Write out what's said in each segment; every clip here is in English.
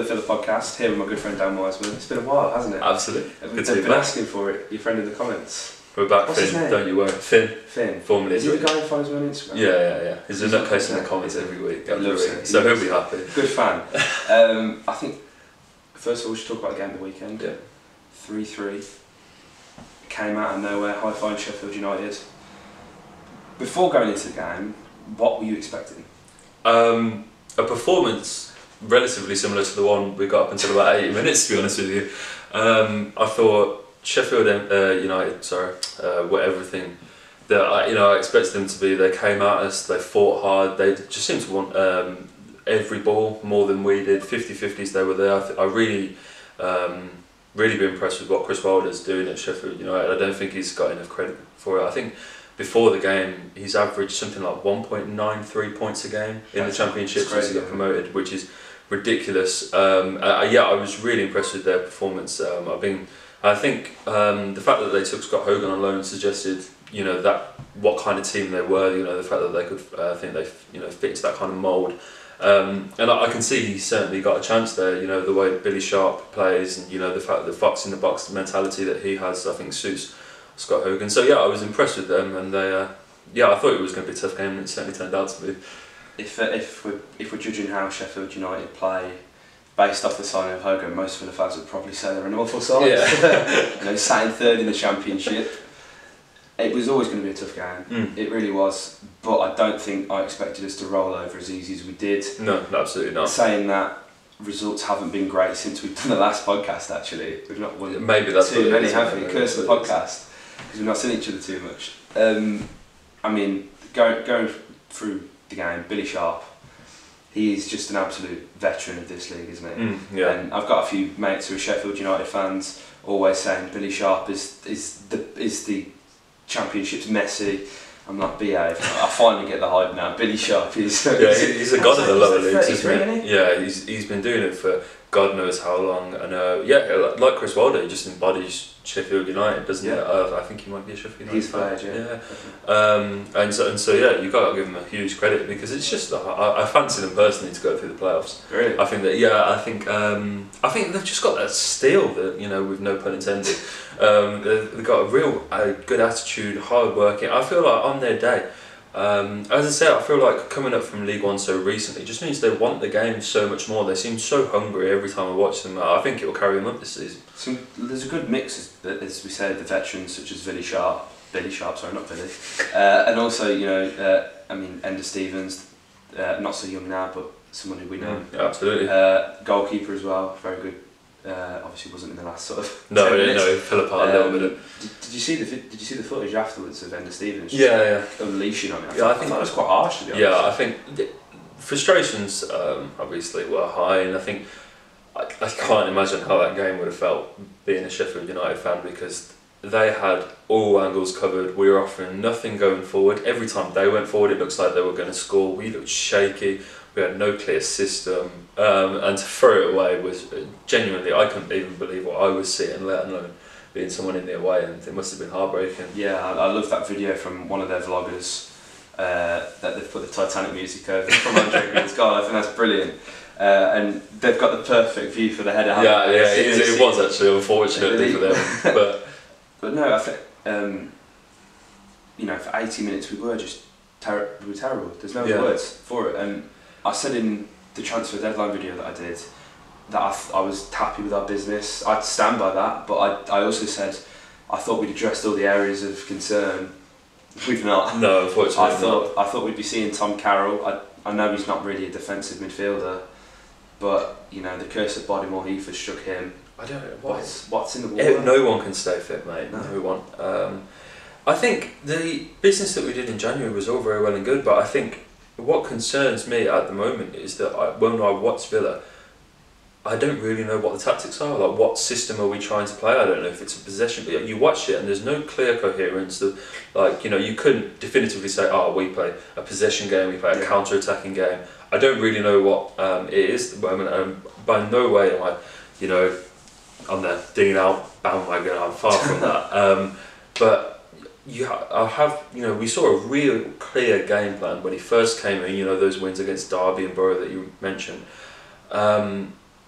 Villa podcast, here with my good friend Dan Wiseman. It's been a while, hasn't it? Absolutely. We've been asking for it, your friend in the comments. We're back, What's Finn, his name? don't you worry. Finn. Formerly. Is he the guy who follows me on Instagram? Yeah. He's a nutcase in the comments every week. So he'll be happy. Good fan. I think, first of all, we should talk about the game of the weekend. Yeah. 3-3. Came out of nowhere, high-five Sheffield United. Before going into the game, what were you expecting? A performance relatively similar to the one we got up until about 80 minutes, to be honest with you. I thought Sheffield United, were everything that I expected them to be. They came at us, they fought hard, they just seemed to want every ball more than we did. 50-50s they were there. I really been impressed with what Chris Wilder's doing at Sheffield United. I don't think he's got enough credit for it. I think before the game he's averaged something like 1.93 points a game in the Championship since he got promoted, which is ridiculous. I was really impressed with their performance. I think the fact that they took Scott Hogan on loan suggested that what kind of team they were. The fact that they could fit into that kind of mould. And I can see he's certainly got a chance there. The way Billy Sharp plays, and the fact that the fox in the box mentality that he has, I think suits Scott Hogan. So I was impressed with them, and I thought it was going to be a tough game, and it certainly turned out to be. If we're judging how Sheffield United play based off the signing of Hogan, most Villa fans would probably say they're an awful side. Yeah. Sat in third in the Championship. It was always going to be a tough game. It really was. But I don't think I expected us to roll over as easy as we did. No, absolutely not. Saying that, results haven't been great since we've done the last podcast. Actually, we've not won maybe that's too many, have we? Curse the podcast because we've not seen each other too much. Going through the game, Billy Sharp, he is just an absolute veteran of this league, isn't he? And I've got a few mates who are Sheffield United fans, always saying Billy Sharp is the Championship's Messi. I'm like, behave. I finally get the hype now. Billy Sharp is... he's a god of the lower leagues, isn't he? Yeah, he's been doing it for God knows how long. And like Chris Wilder, he just embodies Sheffield United, doesn't he? I think he might be a Sheffield United. He's played, you've got to give him a huge credit, because it's just I fancy them personally to go through the playoffs. Really? I think that I think they've just got that steel that with no pun intended. They've got a real good attitude, hard working. I feel like on their day, as I say, I feel like coming up from League One so recently just means they want the game so much more. They seem so hungry every time I watch them. I think it will carry them up this season. So there's a good mix, as we said, the veterans such as Billy Sharp, not Billy, and also Ender Stevens, not so young now, but someone who we know. Absolutely. Goalkeeper as well, very good. Obviously wasn't in the last sort of. No, it fell apart a little bit. Did you see the footage afterwards of Ender Stevens? Unleashing on it. I think that was quite harsh, to be honest. Yeah, I think the frustrations obviously were high, and I think I can't imagine how that game would have felt being a Sheffield United fan, because they had all angles covered. We were offering nothing going forward. Every time they went forward, it looks like they were going to score. We looked shaky. We had no clear system, and to throw it away was genuinely, I couldn't even believe what I was seeing, let alone being someone in the away end. It must have been heartbreaking. Yeah, I love that video from one of their vloggers that they've put the Titanic music over from Andre Green's goal. I think that's brilliant. And they've got the perfect view for the header. It was actually unfortunately for them, but no, I think for 80 minutes we were just we were terrible. There's no words for it. And I said in the transfer deadline video that I did that I was happy with our business. I'd stand by that, but I also said I thought we'd addressed all the areas of concern. We've not. No, unfortunately. I thought we'd be seeing Tom Carroll. I know he's not really a defensive midfielder, but the curse of Bodymore Heath has struck him. I don't know what's in the water. No one can stay fit, mate. No one. I think the business that we did in January was all very well and good, but I think what concerns me at the moment is that when I watch Villa, I don't really know what the tactics are. Like, what system are we trying to play? I don't know if it's a possession, but you watch it and there's no clear coherence. You couldn't definitively say, we play a possession game, we play a counter-attacking game. I don't really know what it is at the moment, and by no way am I, on the dinging out bandwagon. I'm far from that. But we saw a real clear game plan when he first came in. Those wins against Derby and Borough that you mentioned.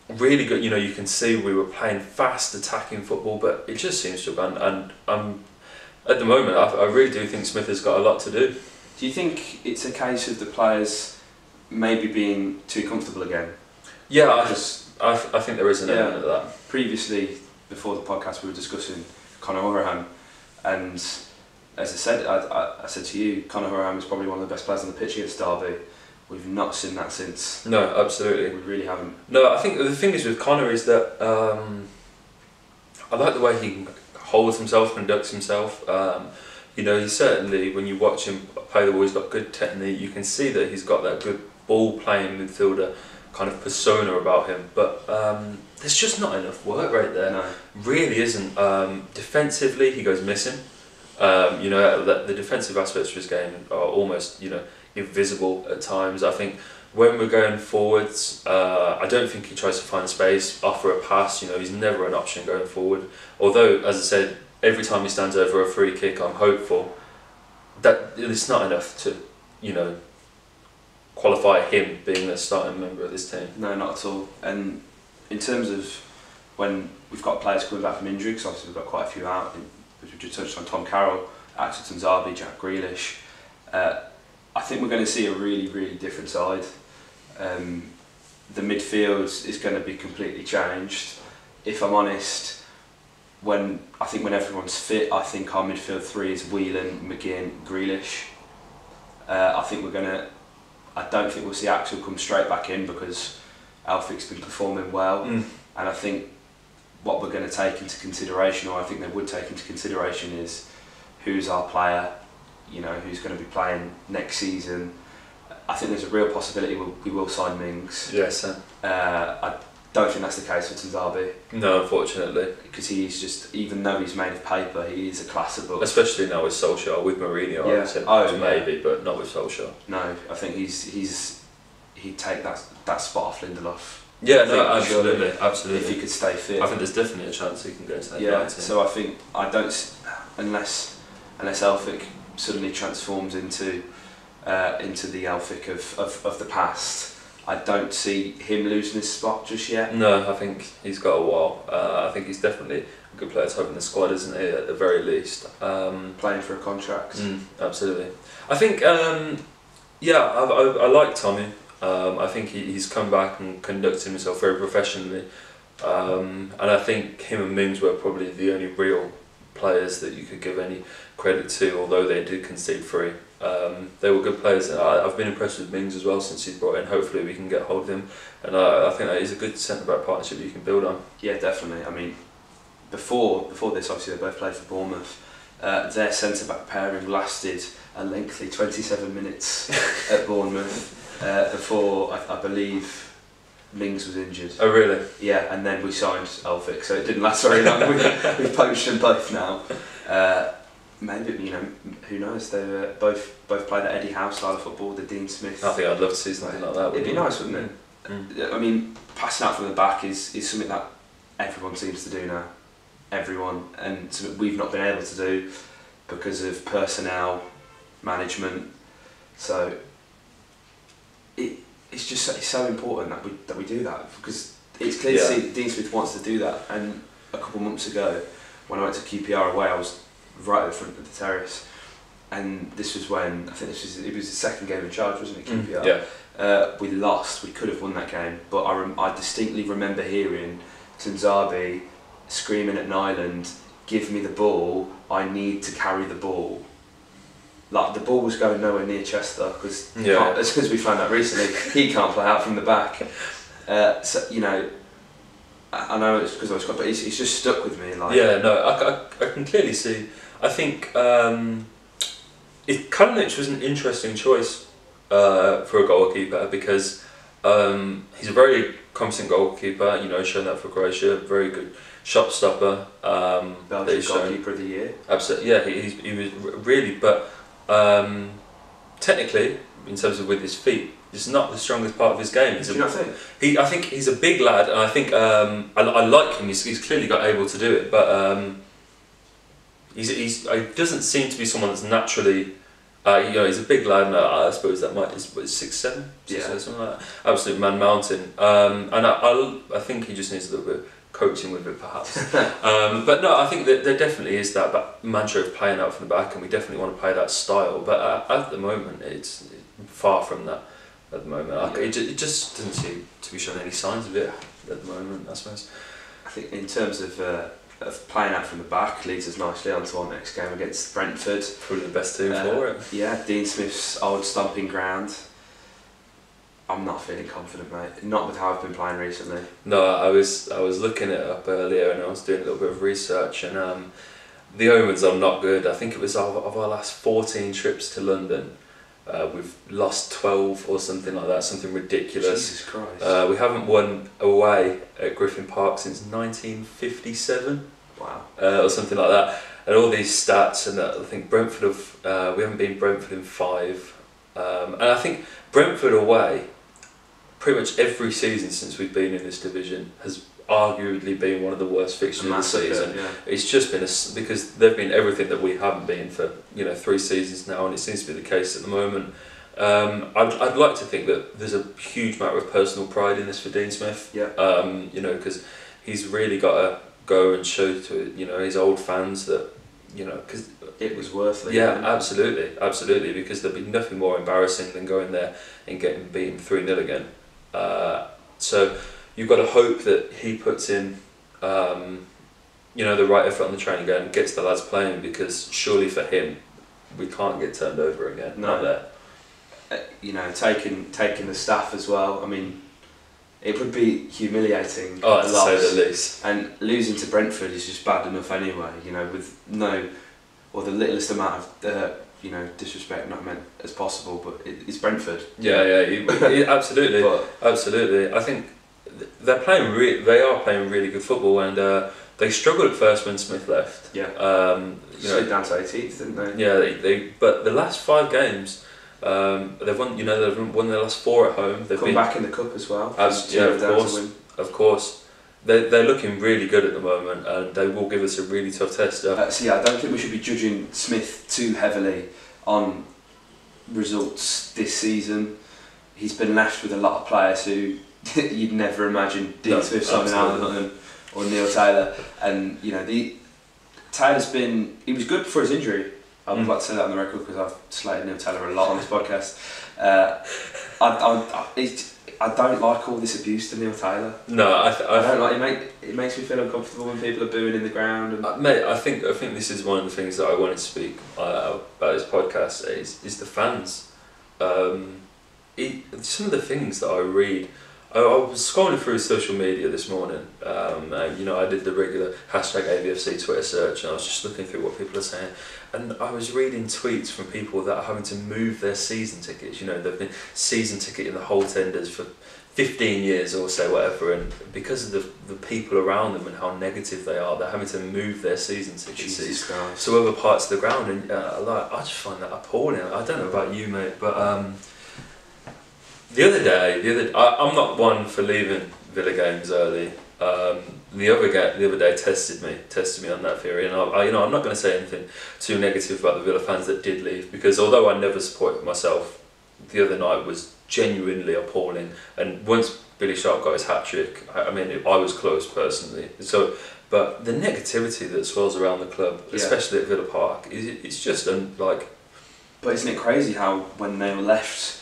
really good. You know, you can see we were playing fast, attacking football, but it just seems to have gone. And at the moment, I really do think Smith has got a lot to do. Do you think it's a case of the players maybe being too comfortable again? Yeah, I think there is an element of that. Previously, before the podcast, we were discussing Conor Hourihane, and as I said, I said to you, Conor Hourihane is probably one of the best players on the pitch against Derby. We've not seen that since. No, absolutely. We really haven't. No, I think the thing is with Conor is that I like the way he holds himself, conducts himself. You know, he certainly, when you watch him play the ball, he's got good technique. You can see that he's got that good ball-playing midfielder kind of persona about him. But there's just not enough work right there. No. Really isn't. Defensively, he goes missing. You know, the defensive aspects of his game are almost, you know, invisible at times. I think when we're going forwards, I don't think he tries to find space, offer a pass. You know, he's never an option going forward. Although, as I said, every time he stands over a free kick, I'm hopeful that it's not enough to, you know, qualify him being the starting member of this team. No, not at all. And in terms of when we've got players coming back from injury, because obviously we've got quite a few out, which we just touched on, Tom Carroll, Axel Tuanzebe, Jack Grealish. I think we're going to see a really, really different side. The midfield is going to be completely changed. If I'm honest, when everyone's fit, I think our midfield three is Whelan, McGinn, Grealish. I don't think we'll see Axel come straight back in because Elphic's been performing well, and I think what we're going to take into consideration, or I think they would take into consideration, is who's our player, you know, who's going to be playing next season. I think there's a real possibility we will sign Mings. Yes. I don't think that's the case for Tuanzebe. No, unfortunately. Because he's just, even though he's made of paper, he is a class above. Especially now with Solskjaer, with Mourinho, Yeah. I said maybe, but not with Solskjaer. No, I think he'd take that spot off Lindelof. Yeah, no, absolutely. If he could stay fit. I think there's definitely a chance he can go to that. Yeah, so I think, unless Elphick suddenly transforms into the Elphick of the past, I don't see him losing his spot just yet. No, I think he's got a while. I think he's definitely a good player to have in the squad, isn't he, at the very least. Playing for a contract. Absolutely. I think, I like Tommy. I think he's come back and conducted himself very professionally. And I think him and Mings were probably the only real players that you could give any credit to, although they did concede 3. They were good players. I've been impressed with Mings as well since he's brought in. Hopefully we can get hold of him, and I think that is a good centre-back partnership you can build on. Yeah, definitely. I mean, before this, obviously they both played for Bournemouth. Their centre-back pairing lasted a lengthy 27 minutes at Bournemouth before I believe Mings was injured. Oh really? Yeah, and then we signed Elphick, so it didn't last very long. We've poached them both now. Maybe, you know, who knows? They both played at Eddie Howe style of football, the Dean Smith. I think I'd love to see something like that. It'd be nice, wouldn't it? I mean, passing out from the back is something that everyone seems to do now. Everyone, and something we've not been able to do because of personnel management. So it's so important that we do that, because it's clear to see that Dean Smith wants to do that. And a couple of months ago, when I went to QPR away, I was right at the front of the terrace, and this was when it was the second game in charge, wasn't it? QPR. We lost. We could have won that game, but I distinctly remember hearing Tuanzebe screaming at Nyland, "Give me the ball! I need to carry the ball." Like, the ball was going nowhere near Chester, because as we found out recently, he can't play out from the back. So, you know, I know it's because I was, but it's just stuck with me. Like, yeah, no, I can clearly see. I think Kalinic was an interesting choice for a goalkeeper, because he's a very competent goalkeeper. You know, shown that for Croatia. Very good shot stopper. Belgian goalkeeper of the year. Absolutely, yeah. He was really, but technically, in terms of with his feet, it's not the strongest part of his game. Do you not think? I think he's a big lad, and I think I like him. He's clearly got able to do it, but he doesn't seem to be someone that's naturally He's a big lad, and I suppose that might is 6'7", something like that. Absolute man mountain. And I think he just needs a little bit of coaching with it, perhaps. But no, I think that there definitely is that mantra of playing out from the back, and we definitely want to play that style. But at the moment, it's far from that. At the moment, it just doesn't seem to be showing any signs of it at the moment, I suppose. I think in terms of playing out from the back, leads us nicely onto our next game against Brentford. Probably the best team for it. Yeah, Dean Smith's old stomping ground. I'm not feeling confident, mate. Not with how I've been playing recently. No, I was looking it up earlier, and I was doing a little bit of research, and the omens are not good. I think it was of our last 14 trips to London. We've lost 12 or something like that, something ridiculous. Jesus Christ. We haven't won away at Griffin Park since 1957. Wow. Or something like that. And all these stats, and I think Brentford we haven't been Brentford in 5. And I think Brentford away, pretty much every season since we've been in this division, has arguably been one of the worst fixtures of the season. Yeah. It's just been because they've been everything that we haven't been for 3 seasons now, and it seems to be the case at the moment. I'd like to think that there's a huge matter of personal pride in this for Dean Smith. Yeah. Because he's really got to go and show to his old fans that because it was worth it. Yeah, absolutely, because there'd be nothing more embarrassing than going there and getting beaten 3-0 again. So you've got to hope that he puts in, the right effort on the training ground and gets the lads playing, because surely for him, we can't get turned over again. No. Not there. Taking the staff as well. I mean, it would be humiliating. To say the least. And losing to Brentford is just bad enough anyway. With the littlest amount of disrespect not meant as possible, but it's Brentford. Absolutely, absolutely. I think they are playing really good football, and they struggled at first when Smith left. Yeah. Slid down to 18th, didn't they? Yeah, but the last 5 games, they've won. They've won their last 4 at home. They've been back in the cup as well. Of course. They're looking really good at the moment, and they will give us a really tough test. I don't think we should be judging Smith too heavily on results this season. He's been left with a lot of players who you'd never imagine Dean Smith signing out or Neil Taylor, and Taylor's been. He was good before his injury. I would like to say that on the record, because I've slated Neil Taylor a lot on this podcast. I don't like all this abuse to Neil Taylor. No, I don't like it. Makes me feel uncomfortable when people are booing in the ground. And mate, I think this is one of the things that I wanted to speak about this podcast is the fans. Some of the things that I read. I was scrolling through social media this morning. I did the regular #AVFC Twitter search, and I was just looking through what people are saying. And I was reading tweets from people that are having to move their season tickets. They've been season ticket in the whole tenders for 15 years or so, whatever. And because of the people around them and how negative they are, they're having to move their season tickets to other parts of the ground. And I just find that appalling. I don't know about you, mate, but the other day, I'm not one for leaving Villa games early. The other day tested me on that theory, and I'm not going to say anything too negative about the Villa fans that did leave, because although I never supported myself, the other night was genuinely appalling. And once Billy Sharp got his hat-trick, I was close personally. So, but the negativity that swirls around the club, especially at Villa Park, it's just But isn't it crazy how when they were left,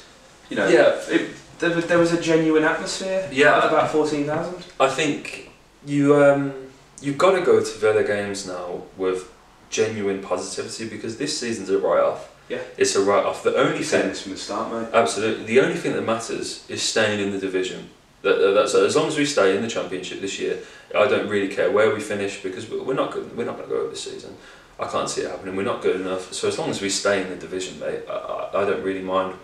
there was a genuine atmosphere. Yeah, of about 14,000. I think you've got to go to Villa games now with genuine positivity, because this season's a write-off. Yeah, it's a write-off. The only thing from the start, mate. Absolutely, the only thing that matters is staying in the division. That's as long as we stay in the Championship this year. I don't really care where we finish, because we're not good. We're not going to go over this season. I can't see it happening. We're not good enough. So as long as we stay in the division, mate, I don't really mind.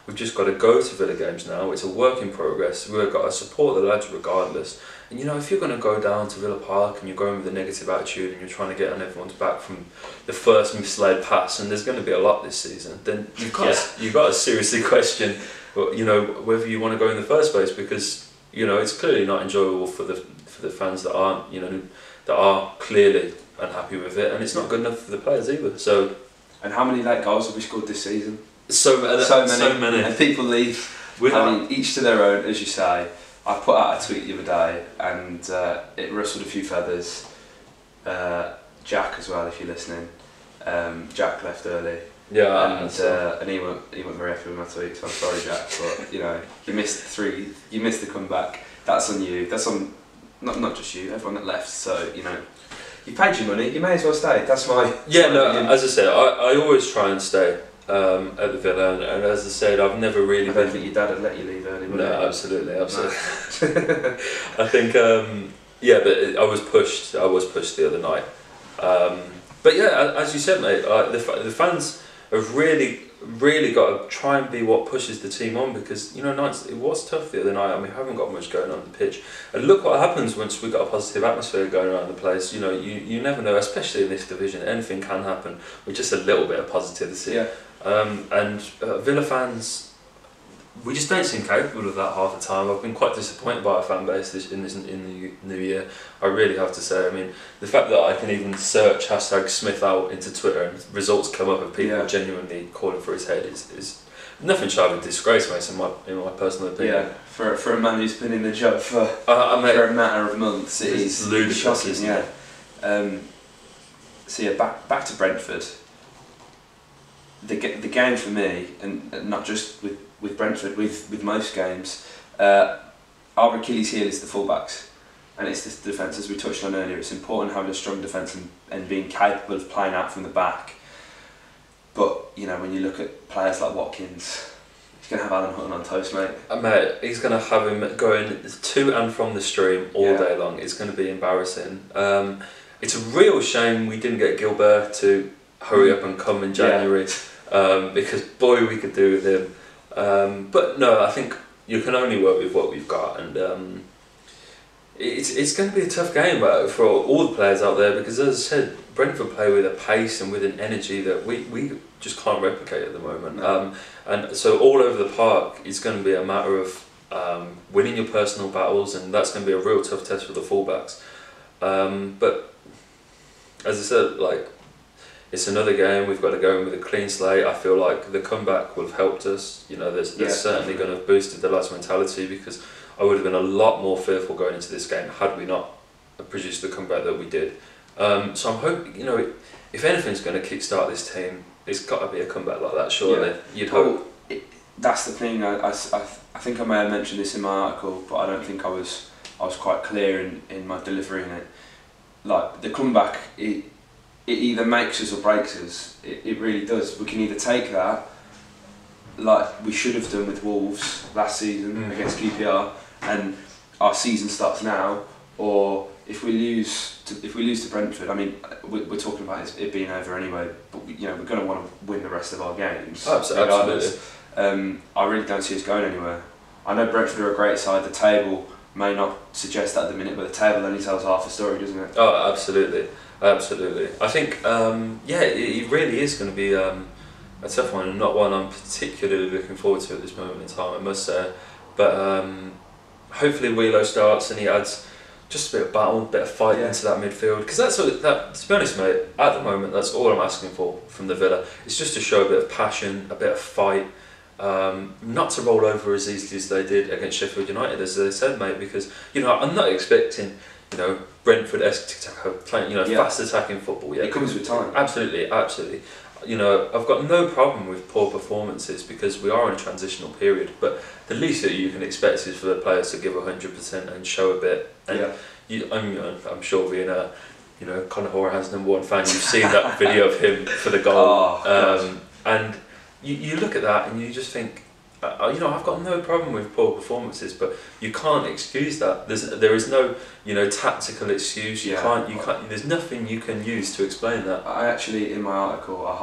We've just got to go to Villa games now. It's a work in progress. We've got to support the lads regardless. And if you're going to go down to Villa Park and you're going with a negative attitude and you're trying to get on everyone's back from the first misled pass, and there's going to be a lot this season, then you've got to seriously question, whether you want to go in the first place, because it's clearly not enjoyable for the fans that aren't, that are clearly unhappy with it, and it's not good enough for the players either. So And how many late goals have we scored this season? So many. And people leave. Each to their own, as you say. I put out a tweet the other day, and it rustled a few feathers. Jack as well, if you're listening. Jack left early. Yeah, and he went very happy with my tweet, so I'm sorry, Jack. But you missed the comeback. That's on you. That's on not just you, everyone that left. So you paid your money. You may as well stay. That's my As I said, I always try and stay at the Villa, and as I said, I've never really. I don't think your dad would let you leave early. No, absolutely. I think but I was pushed. I was pushed the other night. But yeah, as you said, mate, the fans have really got to try and be what pushes the team on, because nights it was tough the other night and we haven't got much going on the pitch, and look what happens once we got a positive atmosphere going around the place. You never know, especially in this division, anything can happen with just a little bit of positivity. And Villa fans, we just don't seem capable of that half the time. I've been quite disappointed by our fan base in the new year. I really have to say. I mean, the fact that I can even search #Smith out into Twitter and results come up of people genuinely calling for his head is nothing short of a disgrace, mate. In my personal opinion. Yeah, for a man who's been in the job for a matter of months, it is ludicrous, shocking. isn't it? So back to Brentford. The game for me, and not just with Brentford, with most games, our Achilles heel is the fullbacks, and it's the defence, as we touched on earlier. It's important having a strong defence and being capable of playing out from the back. But when you look at players like Watkins, he's going to have Alan Hutton on toast, mate. Mate, he's going to have him going to and from the stream all day long. It's going to be embarrassing. It's a real shame we didn't get Gilbert to hurry up and come in January, because boy, we could do with him. But no, I think you can only work with what we've got, and it's going to be a tough game for all the players out there, because as I said, Brentford play with a pace and with an energy that we just can't replicate at the moment. And so all over the park, it's going to be a matter of winning your personal battles, and that's going to be a real tough test for the fullbacks. But as I said, it's another game. We've got to go in with a clean slate. I feel like the comeback will have helped us. There's certainly going to have boosted the lads' mentality, because I would have been a lot more fearful going into this game had we not produced the comeback that we did. So I'm hoping, if anything's going to kickstart this team, it's got to be a comeback like that, surely. You'd hope. That's the thing. I think I may have mentioned this in my article, but I don't think I was quite clear in my delivery in it. The comeback, it either makes us or breaks us. It really does. We can either take that, like we should have done with Wolves last season against QPR, and our season starts now, or if we lose to Brentford, I mean, we're talking about it being over anyway, but we're going to want to win the rest of our games. Absolutely. I really don't see us going anywhere. I know Brentford are a great side. The table may not suggest that at the minute, but the table only tells half a story, doesn't it? Oh, absolutely. I think, it really is going to be a tough one, and not one I'm particularly looking forward to at this moment in time, I must say. But hopefully Wheelo starts and he adds just a bit of battle, a bit of fight into that midfield, because to be honest, mate, at the moment that's all I'm asking for from the Villa. It's just to show a bit of passion, a bit of fight, not to roll over as easily as they did against Sheffield United, as they said, mate, because I'm not expecting Brentford-esque playing, fast attacking football. Yeah, it comes with time. Absolutely. I've got no problem with poor performances, because we are in a transitional period. But the least that you can expect is for the players to give 100% and show a bit. And I'm sure being a Conor Horan's #1 fan, you've seen that video of him for the goal. And you look at that and you just think, I've got no problem with poor performances, but you can't excuse that. There is no tactical excuse. You can't. There's nothing you can use to explain that. I actually, in my article, I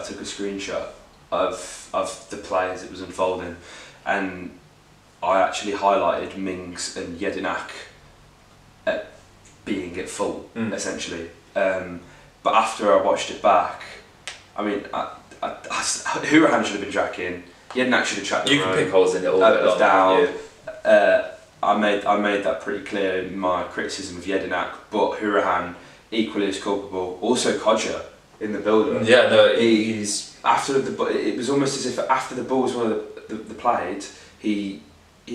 took a screenshot of the play as it was unfolding, and I actually highlighted Mings and Jedinak being at full, essentially. But after I watched it back, I mean, Hourahan should have been tracking. Jedinak should have tracked. You can pick holes in it all down. I made that pretty clear in my criticism of Jedinak, but Hourahan equally as culpable. Also Kodja, in the build-up. Yeah, no, he's it was almost as if after the ball was played, he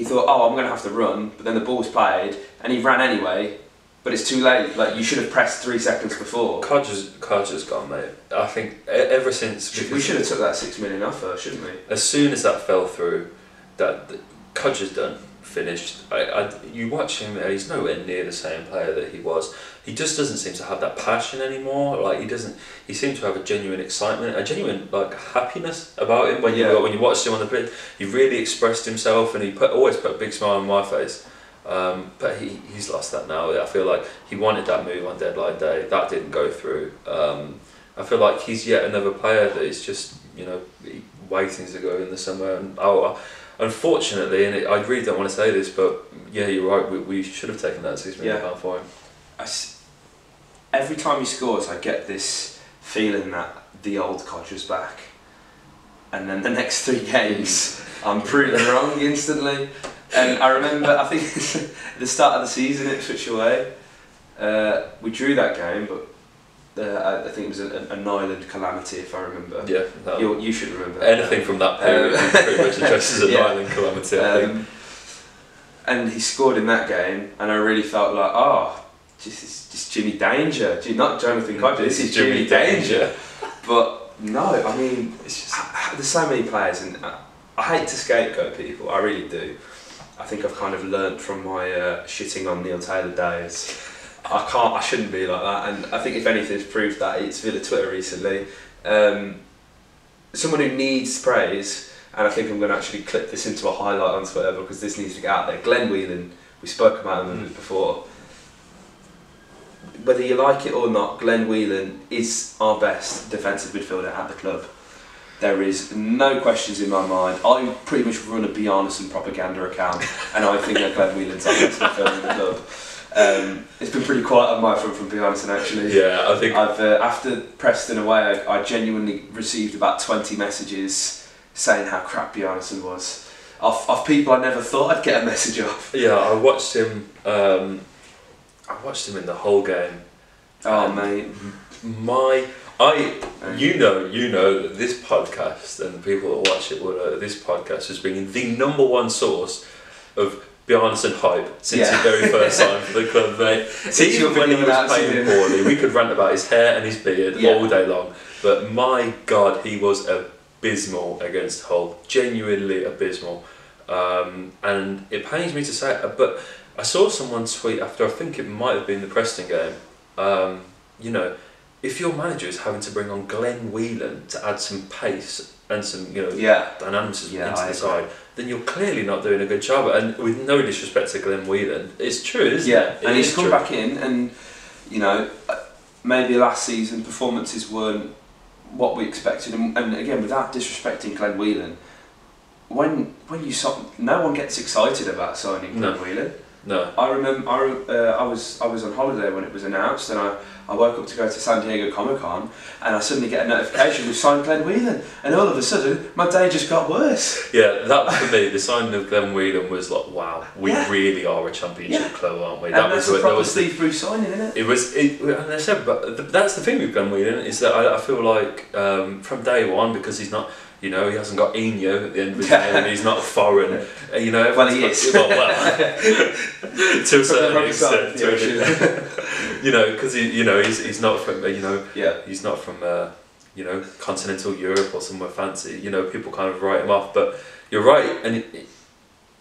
thought, oh, I'm going to have to run, but then the ball was played and he ran anyway. But it's too late. Like, you should have pressed 3 seconds before. Codger's gone, mate. I think ever since we should have took that 6 million offer, shouldn't we? As soon as that fell through, that Codger's done, finished. You watch him, he's nowhere near the same player that he was. He just doesn't seem to have that passion anymore. Like, he seemed to have a genuine excitement, a genuine like happiness about him when you watched him on the pitch. He really expressed himself, and he always put a big smile on my face. But he's lost that now. I feel like he wanted that move on deadline day. That didn't go through. I feel like he's yet another player that is just waiting to go in the summer. And unfortunately, and I really don't want to say this, but yeah, you're right. We should have taken that £6 million for him. Every time he scores, I get this feeling that the old Codger's back, and then the next 3 games, I'm proven wrong instantly. And I remember, I think at the start of the season at Ipswich away, we drew that game, but I think it was an island calamity, if I remember. Yeah, you should remember. Anything from that period pretty much addresses an island calamity, I think. And he scored in that game, and I really felt like, this is Jimmy Danger. Not Jonathan Codger, this is Jimmy Danger. But no, I mean, it's just, there's so many players, and I hate to scapegoat people, I really do. I think I've kind of learnt from my shitting on Neil Taylor days. I shouldn't be like that, and I think if anything's proved that, it's Villa Twitter recently. Someone who needs praise, and I think I'm going to actually clip this into a highlight on Twitter because this needs to get out there. Glenn Whelan, we spoke about him before. Whether you like it or not, Glenn Whelan is our best defensive midfielder at the club. There is no questions in my mind. I pretty much run a Bjarnason propaganda account, and I think that Glenn Whelan's our best midfielder in the club. It's been pretty quiet on my front from Bjarnason, actually. Yeah, I think I've after Preston away, I genuinely received about 20 messages saying how crap Bjarnason was. Of people I never thought I'd get a message of. Yeah, I watched him. I watched him in the whole game. Oh mate, you know that this podcast and the people that watch it will know that this podcast has been the #1 source of Bjarnason hype since his very first sign for the club, mate. Even when he was playing poorly, we could rant about his hair and his beard all day long. But my God, he was abysmal against Hull. Genuinely abysmal. And it pains me to say it, but I saw someone tweet after, I think it might have been the Preston game, if your manager is having to bring on Glenn Whelan to add some pace and some dynamism into the side, then you're clearly not doing a good job. And with no disrespect to Glenn Whelan, it's true, isn't it? And he's come back in, and maybe last season performances weren't what we expected. And again, without disrespecting Glenn Whelan, when no one gets excited about signing Glenn Whelan. No. I remember I was on holiday when it was announced, and I woke up to go to San Diego Comic-Con, and I suddenly get a notification we've signed Glenn Whelan, and all of a sudden my day just got worse. Yeah, that for me, the signing of Glenn Whelan was like, wow, we really are a championship club, aren't we? And that's a proper Steve Bruce signing, isn't it? And I said, but that's the thing with Glenn Whelan, is that I feel like from day one, because he's not. He hasn't got Eno at the end of the day, and he's not foreign. Well, he is. Well, to a certain extent. Because he's not from he's not from continental Europe or somewhere fancy. People kind of write him off, but you're right, and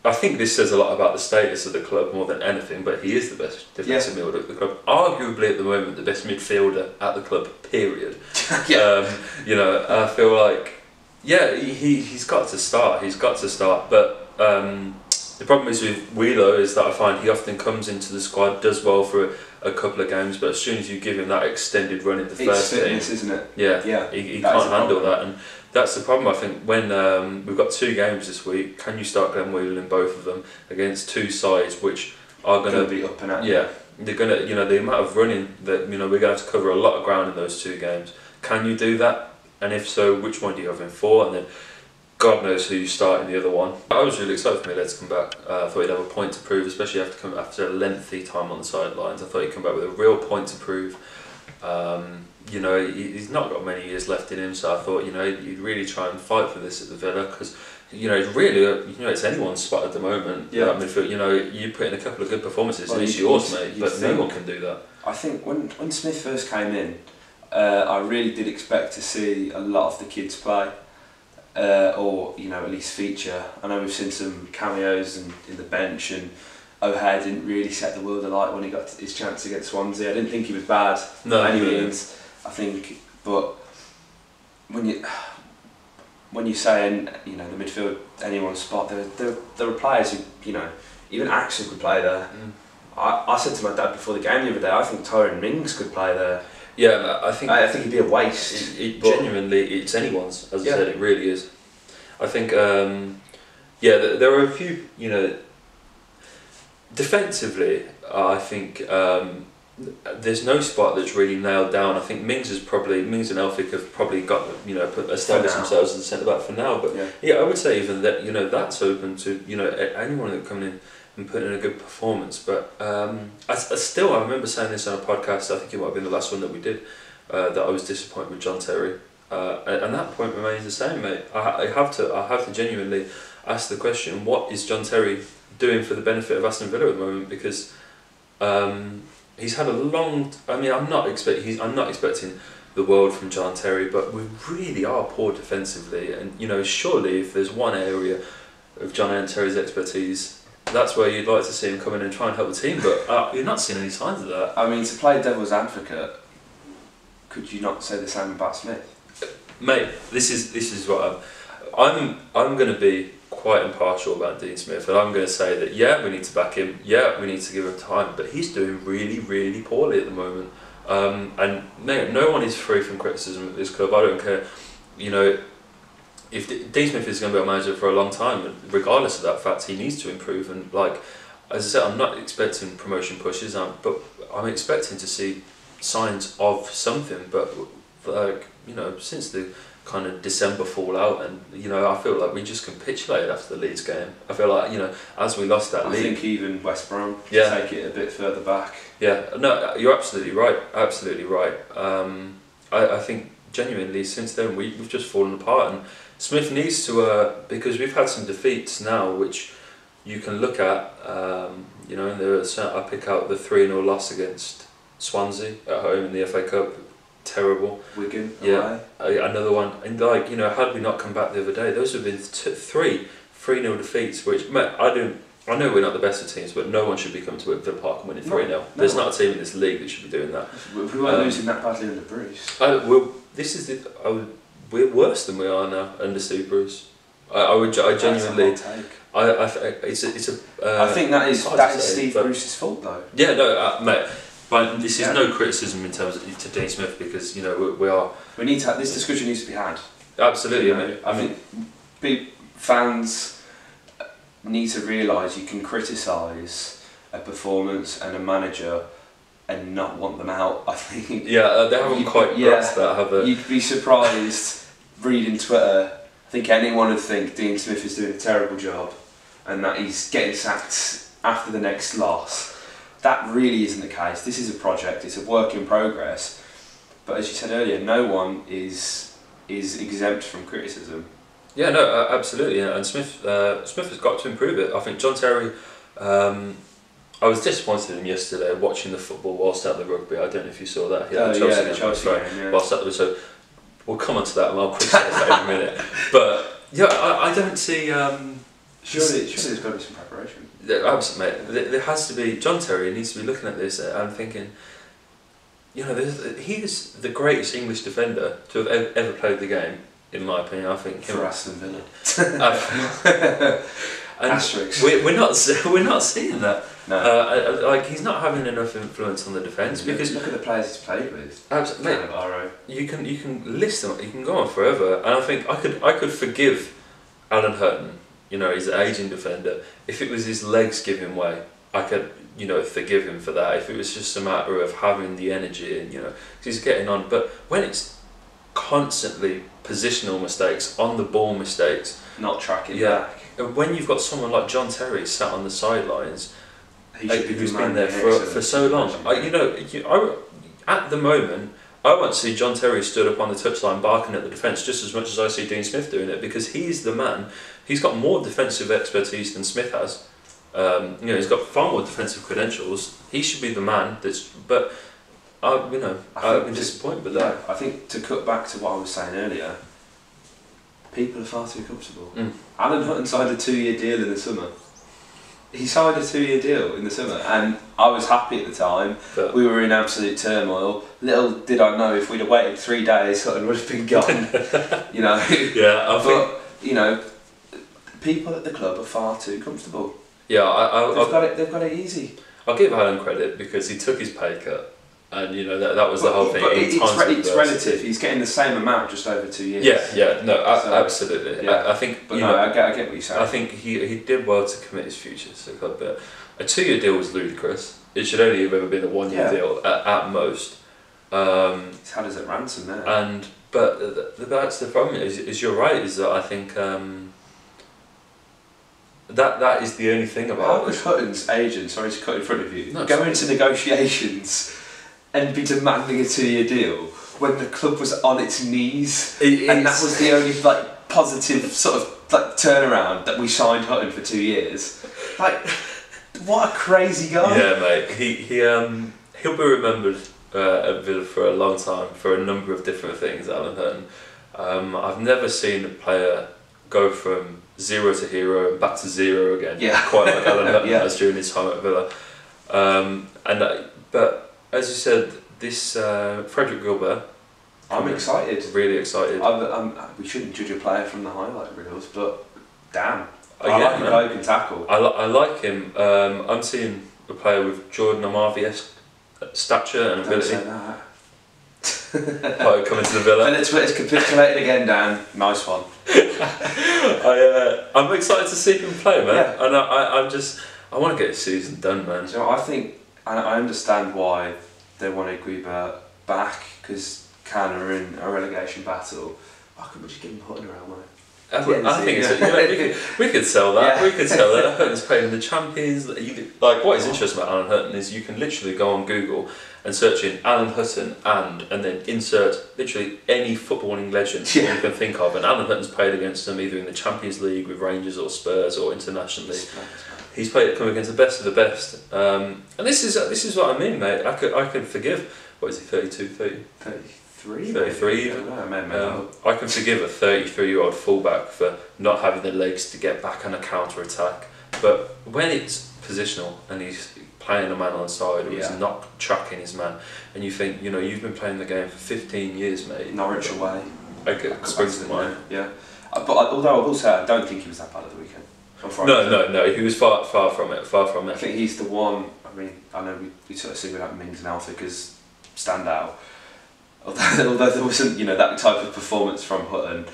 I think this says a lot about the status of the club more than anything. But he is the best defensive midfielder at the club, arguably at the moment the best midfielder at the club. Period. I feel like. Yeah, he's got to start. But the problem is with Wheeler is that I find he often comes into the squad, does well for a couple of games, but as soon as you give him that extended run in the first game, isn't it? Yeah, he can't handle that, and that's the problem. I think when we've got 2 games this week, can you start Glenn Wheeler in both of them against 2 sides which are going to be up and at? Yeah, they're going to. The amount of running that we're going to have to cover a lot of ground in those 2 games. Can you do that? And if so, which one do you have him for? And then God knows who you start in the other one. I was really excited for Miller to come back. I thought he'd have a point to prove, especially after a lengthy time on the sidelines. I thought he'd come back with a real point to prove. You know, he's not got many years left in him, so I thought, you know, you'd really try and fight for this at the Villa, because, you know, really, you know, it's anyone's spot at the moment. Yeah. Midfield, you know, you put in a couple of good performances, and it's yours, mate, but no one can do that. I think when Smith first came in, I really did expect to see a lot of the kids play, or, you know, at least feature. I know we've seen some cameos in the bench, and O'Hare didn't really set the world alight when he got his chance against Swansea. I didn't think he was bad by any means. I think, but when you say, you know, the midfield anyone's spot, there were players who, you know, even Axel could play there. I said to my dad before the game the other day, I think Tyrone Mings could play there. Yeah, I think it'd be a waste. Genuinely, it's anyone's, as I said, it really is. I think, there are a few, you know, defensively, I think there's no spot that's really nailed down. I think Mings and Elphick have probably got, you know, established themselves as a centre back for now. But yeah, I would say even that, you know, that's open to, you know, anyone that coming in and putting in a good performance. But I remember saying this on a podcast. I think it might have been the last one that we did. That I was disappointed with John Terry, and that point remains the same, mate. I have to genuinely ask the question: what is John Terry doing for the benefit of Aston Villa at the moment? Because he's had a long. I mean, I'm not expecting the world from John Terry, but we really are poor defensively. And, you know, surely if there's one area of John Terry's expertise, that's where you'd like to see him come in and try and help the team. But you're not seeing any signs of that. I mean, to play devil's advocate, could you not say the same about Smith? Mate, this is what I'm going to be quite impartial about Dean Smith, and I'm going to say that we need to back him, we need to give him time, but he's doing really, really poorly at the moment. And no one is free from criticism at this club. I don't care, you know, if Dean Smith is going to be a manager for a long time, and regardless of that fact, he needs to improve. And, like, as I said, I'm not expecting promotion pushes, but I'm expecting to see signs of something. But, like, you know, since the kind of December fallout, and, you know, I feel like we just capitulated after the Leeds game. I feel like, you know, as we lost that league, I think even West Brom take it a bit further back. Yeah, no, you're absolutely right. I think genuinely since then we've just fallen apart, and Smith needs to because we've had some defeats now which you can look at. You know, and I pick out the 3-0 loss against Swansea at home in the FA Cup. Terrible. Wigan, another one, and, like, you know, had we not come back the other day, those would have been 3-0 defeats. Which, mate, I know we're not the best of teams, but no one should be coming to Villa Park and winning 3-0. There's not a team in this league that should be doing that. We weren't losing that badly under Bruce. We're worse than we are now under Steve Bruce. I genuinely. I think that is Steve Bruce's fault, though. Yeah, no, mate. But this is no criticism in terms of to Dean Smith, because, you know, we need to this discussion needs to be had. Absolutely, you know, I think fans need to realise you can criticise a performance and a manager and not want them out. I think. Yeah, they haven't quite grasped that, have they? You'd be surprised reading Twitter. I think anyone would think Dean Smith is doing a terrible job and that he's getting sacked after the next loss. That really isn't the case. This is a project, it's a work in progress. But as you said earlier, no one is exempt from criticism. Yeah, no, absolutely. And Smith has got to improve it. I think John Terry, I was disappointed in him yesterday watching the football whilst at the rugby. I don't know if you saw that. The Chelsea game. Whilst at the, so we'll come on to that and I'll criticise that in a minute. But yeah, I don't see... Surely there's got to be some preparation. Absolutely, mate. There has to be. John Terry needs to be looking at this and thinking, you know, he is the greatest English defender to have ever played the game, in my opinion. I think for Aston Villa. Asterisks. We're not seeing that. No. Like, he's not having enough influence on the defence, because look at the players he's played with. Absolutely, mate. You can list them. You can go on forever, and I think I could forgive Alan Hutton. You know, he's an ageing defender. If it was his legs giving way, I could, you know, forgive him for that. If it was just a matter of having the energy and, you know, 'cause he's getting on. But when it's constantly positional mistakes, on the ball mistakes, not tracking back. And when you've got someone like John Terry sat on the sidelines, who's been there for so long, at the moment, I want to see John Terry stood up on the touchline barking at the defence just as much as I see Dean Smith doing it, because he's the man. He's got more defensive expertise than Smith has. He's got far more defensive credentials. He should be the man. I've been disappointed with that. I think, to cut back to what I was saying earlier, people are far too comfortable. Alan Hutton signed a 2-year deal in the summer. He signed a 2-year deal in the summer, and I was happy at the time. But we were in absolute turmoil. Little did I know, if we'd have waited 3 days, Hutton would have been gone. Yeah, people at the club are far too comfortable. Yeah, they've got it easy. I'll give Alan credit because he took his pay cut, and that was the whole thing. But it's relative. He's getting the same amount just over 2 years. Absolutely. Yeah. I think. I get what you're saying. I think he did well to commit his future to the club, but a 2-year deal was ludicrous. It should only have ever been a 1-year deal at most. It's held as a ransom there. But that's the problem. Is you're right. Is that I think. That is the only thing about How could Hutton's agent, sorry to cut in front of you, go into negotiations and be demanding a 2-year deal when the club was on its knees, and that was the only positive sort of turnaround, that we signed Hutton for 2 years? What a crazy guy! Yeah, mate. He'll be remembered at Villa for a long time for a number of different things. Alan Hutton. I've never seen a player go from 0 to hero and back to 0 again. Yeah. Quite like Alan Hutton has during his time at Villa. But as you said, this Frederick Gilbert. I'm excited. Really excited. We shouldn't judge a player from the highlight reels, but damn, I like a guy who can tackle. I like him. I'm seeing a player with Jordan Amavi-esque stature and ability. Don't say that. Coming to the Villa. It's capitulated again, Dan. Nice one. I'm excited to see him play, man. Yeah. And I want to get his season done, man. So I think, and I understand why they wanted Guibert back, because Cannes are in a relegation battle. Why couldn't we just give him Hutton around, mate? I think we could sell that. Yeah. We could sell that. Hutton's playing in the Champions. What is interesting about Alan Hutton is you can literally go on Google and search in Alan Hutton and then insert literally any footballing legend you can think of. And Alan Hutton's played against them either in the Champions League with Rangers or Spurs or internationally. He's come against the best of the best. And this is what I mean, mate. I can forgive. What is he? 32, 30? 33 even. I can forgive a 33-year-old fullback for not having the legs to get back on a counter attack, but when it's positional and he's playing a man on side or he's not tracking his man, and you think, you've been playing the game for 15 years, mate. Norwich away. Springs to mind. Yeah. But although I will say, I don't think he was that bad at the weekend. No. He was far from it. I think he's the one. I mean, I know we sort of see without Mings and Alfie as stand out. Although there wasn't, that type of performance from Hutton,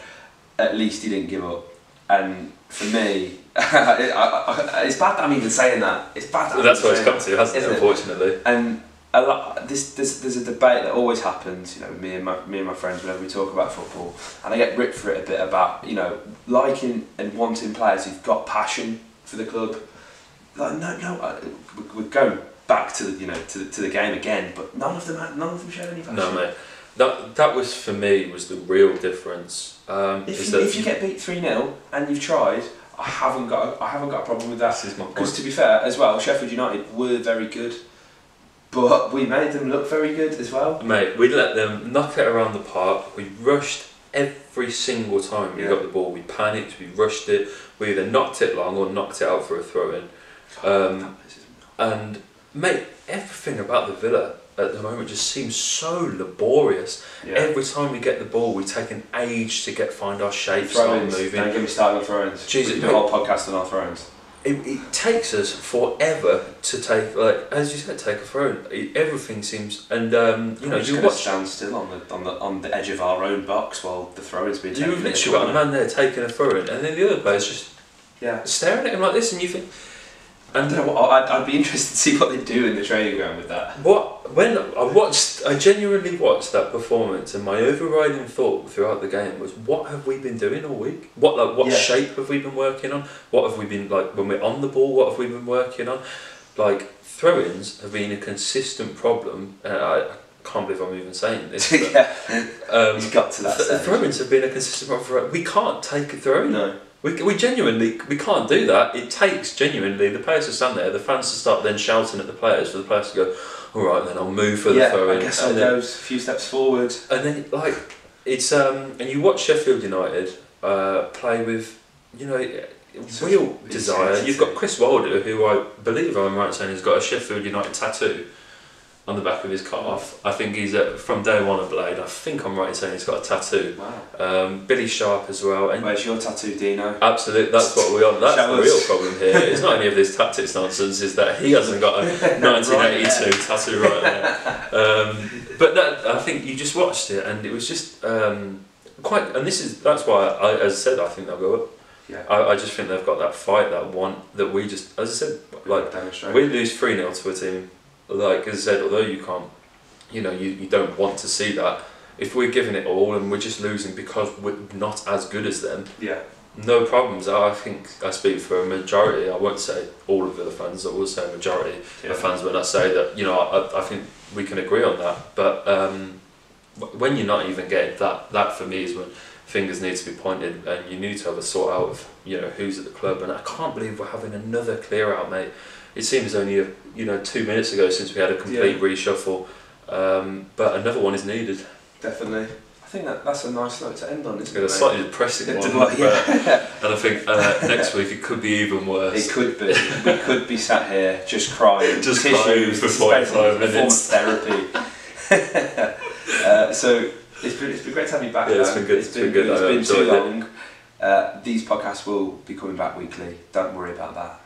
at least he didn't give up. And for me, it's bad that I'm even saying that. It's bad that that's what it's come to, hasn't it? Unfortunately. And there's a debate that always happens, with me and my friends whenever we talk about football, and I get ripped for it a bit about, liking and wanting players who've got passion for the club. We're going back to the game again, but none of them showed any passion. No, mate. That was, for me, was the real difference. If you get beat 3-0 and you've tried, I haven't got a problem with that. This is my point. Because to be fair, as well, Sheffield United were very good, but we made them look very good as well. Mate, we let them knock it around the park. We rushed every single time we got the ball. We panicked. We rushed it. We either knocked it long or knocked it out for a throw-in. And mate, everything about the Villa at the moment just seems so laborious. Yeah. Every time we get the ball, we take an age to find our shape, start moving. Don't get me started on throw-ins. Jesus, we do a whole podcast on our throw-ins. It takes us forever to take, as you said, take a throw. Everything seems, and you watch stand still on the edge of our own box while the throw-in's being taken. You've literally got a man there taking a throw-in, and then the other players just staring at him like this, and you think. I don't know what, I'd be interested to see what they do in the training ground with that. When I genuinely watched that performance, and my overriding thought throughout the game was, what have we been doing all week? What shape have we been working on? What have we been, when we're on the ball, what have we been working on? Throw-ins have been a consistent problem. I can't believe I'm even saying this. But, he's got to that stage. Throw-ins have been a consistent problem for. We can't take a throw-in. No. We genuinely can't do that. It takes genuinely the players to stand there, the fans to start then shouting at the players for the players to go, all right, then I'll move for the throw-in. I guess I'll go a few steps forward. And then it's and you watch Sheffield United play with real desire. You've got Chris Wilder, who I believe I'm right in saying has got a Sheffield United tattoo on the back of his calf. I think he's from day one of Blade. I think I'm right in saying he's got a tattoo. Wow. Billy Sharp as well. And where's your tattoo, Dino? Absolutely, that's what we are. That's the real problem here. It's not any of this tactics nonsense. Is that he hasn't got a 1982 tattoo right there. But that, I think you just watched it, and it was just quite. And that's why, as I said, I think they'll go up. Yeah. I just think they've got that fight, that one that we just, as I said, we lose 3-0 to a team. Like as I said, although you can't, you don't want to see that. If we're giving it all and we're just losing because we're not as good as them, no problems. I think I speak for a majority. I won't say all of the fans. I will say a majority of fans when I say that. I think we can agree on that. But when you're not even getting that for me is when fingers need to be pointed and you need to have a sort out of who's at the club. And I can't believe we're having another clear out, mate. It seems only 2 minutes ago since we had a complete reshuffle, but another one is needed. Definitely. I think that's a nice note to end on, isn't it? It's a slightly depressing one, and I think next week it could be even worse. It could be. We could be sat here just crying, just crying for 45 minutes. Therapy. So it's been great to have you back. Yeah, it's been good. It's been good. It's been too long. These podcasts will be coming back weekly. Don't worry about that.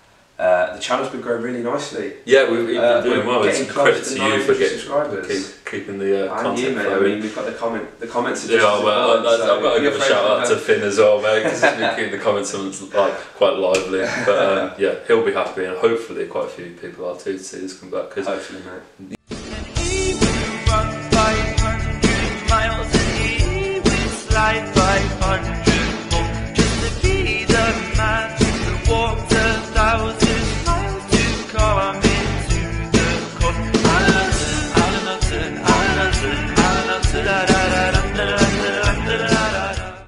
The channel's been growing really nicely. Yeah, we've been doing well. It's credit to you for keeping the content flowing. I mean, we've got the comments. I've got to give a shout out to Finn as well, mate, because he's been keeping the comments quite lively. But he'll be happy, and hopefully quite a few people are too to see this come back. Hopefully, mate.